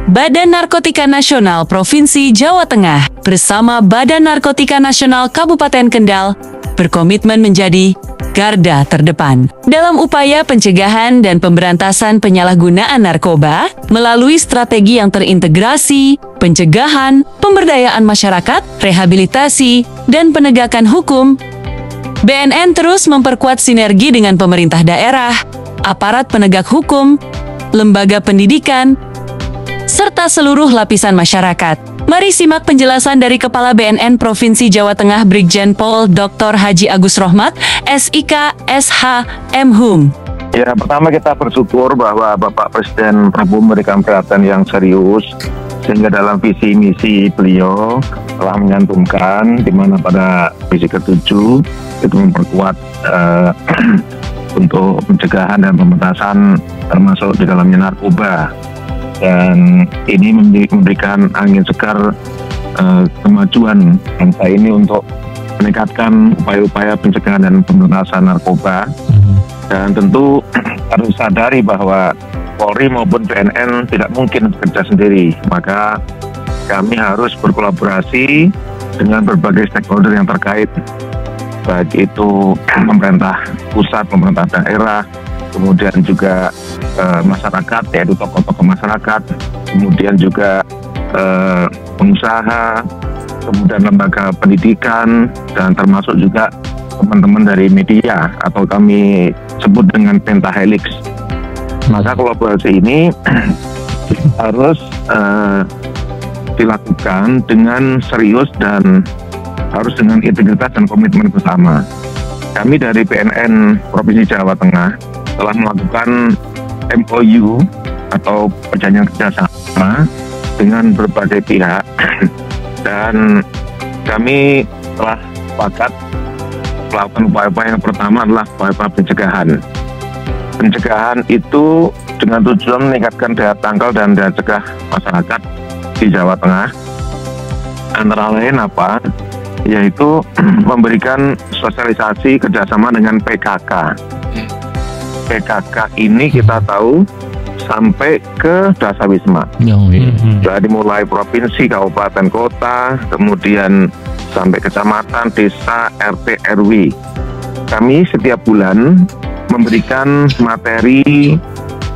Badan Narkotika Nasional Provinsi Jawa Tengah bersama Badan Narkotika Nasional Kabupaten Kendal berkomitmen menjadi garda terdepan dalam upaya pencegahan dan pemberantasan penyalahgunaan narkoba melalui strategi yang terintegrasi, pencegahan, pemberdayaan masyarakat, rehabilitasi, dan penegakan hukum. BNN terus memperkuat sinergi dengan pemerintah daerah, aparat penegak hukum, lembaga pendidikan, serta seluruh lapisan masyarakat. Mari simak penjelasan dari Kepala BNN Provinsi Jawa Tengah Brigjen Pol Dr. Haji Agus Rohmat, SIK, SH, MHum. Ya, pertama kita bersyukur bahwa Bapak Presiden Prabowo memberikan perhatian yang serius, sehingga dalam visi misi beliau telah menyantumkan di mana pada visi ke-7 itu memperkuat untuk pencegahan dan pemberantasan termasuk di dalamnya narkoba. Dan ini memberikan angin segar kemajuan bangsa ini untuk meningkatkan upaya-upaya pencegahan dan pemberantasan narkoba. Dan tentu harus sadari bahwa Polri maupun BNN tidak mungkin bekerja sendiri, maka kami harus berkolaborasi dengan berbagai stakeholder yang terkait, baik itu pemerintah pusat, pemerintah daerah, kemudian juga masyarakat, yaitu tokoh-tokoh masyarakat, kemudian juga pengusaha, kemudian lembaga pendidikan, dan termasuk juga teman-teman dari media atau kami sebut dengan pentahelix. Maka kolaborasi ini harus dilakukan dengan serius dan harus dengan integritas dan komitmen bersama. Kami dari BNN Provinsi Jawa Tengah telah melakukan MOU atau perjanjian kerjasama dengan berbagai pihak dan kami telah sepakat melakukan upaya-upaya. Yang pertama adalah upaya pencegahan. Pencegahan itu dengan tujuan meningkatkan daya tangkal dan daya cegah masyarakat di Jawa Tengah. Antara lain apa? Yaitu memberikan sosialisasi kerjasama dengan PKK. PKK ini kita tahu sampai ke Dasawisma. Jadi mulai provinsi, kabupaten, kota, kemudian sampai kecamatan, desa, RT, RW. Kami setiap bulan memberikan materi,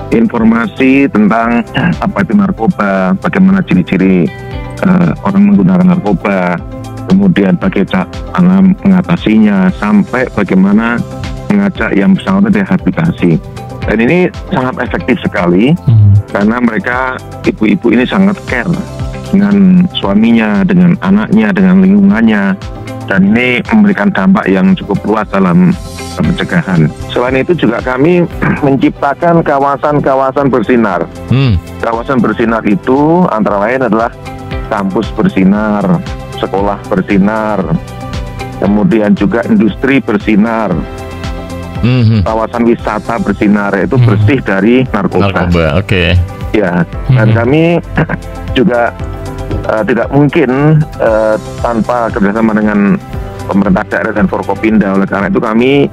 informasi tentang apa itu narkoba, bagaimana ciri-ciri orang menggunakan narkoba, kemudian bagaimana mengatasinya, sampai bagaimana mengajak yang bersangkutan rehabilitasi. Dan ini sangat efektif sekali karena mereka, ibu-ibu ini sangat care dengan suaminya, dengan anaknya, dengan lingkungannya, dan ini memberikan dampak yang cukup luas dalam pencegahan. Selain itu juga kami menciptakan kawasan-kawasan bersinar. Kawasan bersinar itu antara lain adalah kampus bersinar, sekolah bersinar, kemudian juga industri bersinar, kawasan wisata bersinar, yaitu bersih dari narkoba. Oke. Ya, dan kami juga tidak mungkin tanpa kerjasama dengan pemerintah daerah dan Forkopimda. Oleh karena itu kami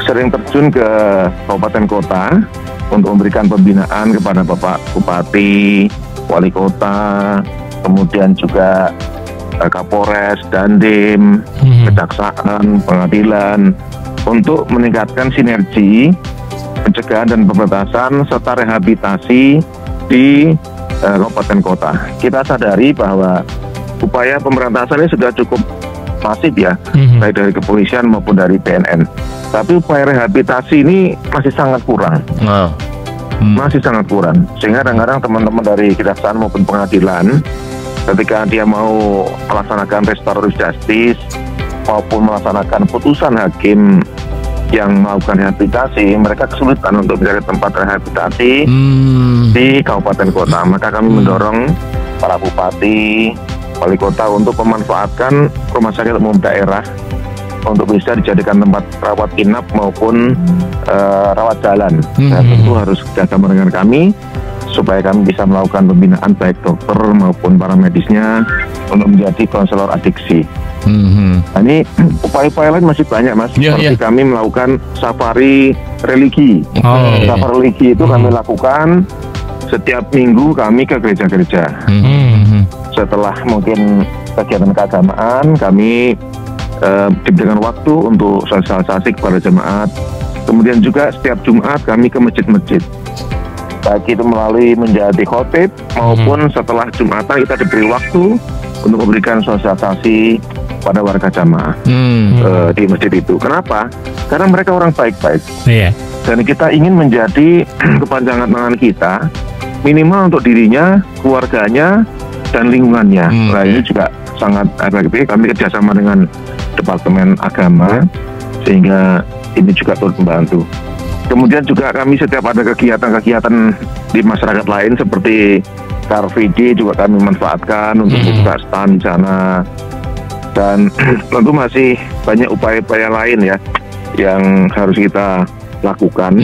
sering terjun ke kabupaten kota untuk memberikan pembinaan kepada Bapak Bupati, Wali Kota, kemudian juga Kapolres, Dandim, Kejaksaan, Pengadilan, untuk meningkatkan sinergi pencegahan dan pemberantasan serta rehabilitasi di kabupaten kota. Kita sadari bahwa upaya pemberantasan ini sudah cukup masif ya, baik dari kepolisian maupun dari BNN. Tapi upaya rehabilitasi ini masih sangat kurang. Masih sangat kurang. Sehingga kadang-kadang teman-teman dari kejaksaan maupun pengadilan, ketika dia mau melaksanakan restoratif justice maupun melaksanakan putusan hakim yang melakukan rehabilitasi, mereka kesulitan untuk mencari tempat rehabilitasi di kabupaten kota. Maka kami mendorong para bupati, wali kota untuk memanfaatkan rumah sakit umum daerah untuk bisa dijadikan tempat rawat inap maupun rawat jalan. Dan tentu harus kerjasama dengan kami supaya kami bisa melakukan pembinaan baik dokter maupun para medisnya untuk menjadi konselor adiksi. Nah, ini upaya-upaya lain masih banyak, Mas. Seperti kami melakukan safari religi. Safari religi itu kami lakukan setiap minggu kami ke gereja-gereja. Setelah mungkin kegiatan keagamaan, kami diberikan waktu untuk sosialisasi kepada jemaat. Kemudian juga setiap Jumat kami ke masjid-masjid, baik itu melalui menjadi khotib maupun setelah Jumatan kita diberi waktu untuk memberikan sosialisasi pada warga jamaah di masjid itu. Kenapa? Karena mereka orang baik-baik. Dan kita ingin menjadi kepanjangan tangan kita, minimal untuk dirinya, keluarganya, dan lingkungannya. Nah, ini juga sangat efektif. Kami kerjasama dengan Departemen Agama, sehingga ini juga turut membantu. Kemudian juga kami setiap ada kegiatan-kegiatan di masyarakat lain seperti Car Free Day juga kami manfaatkan untuk buka stand di sana. Dan tentu masih banyak upaya-upaya lain ya yang harus kita lakukan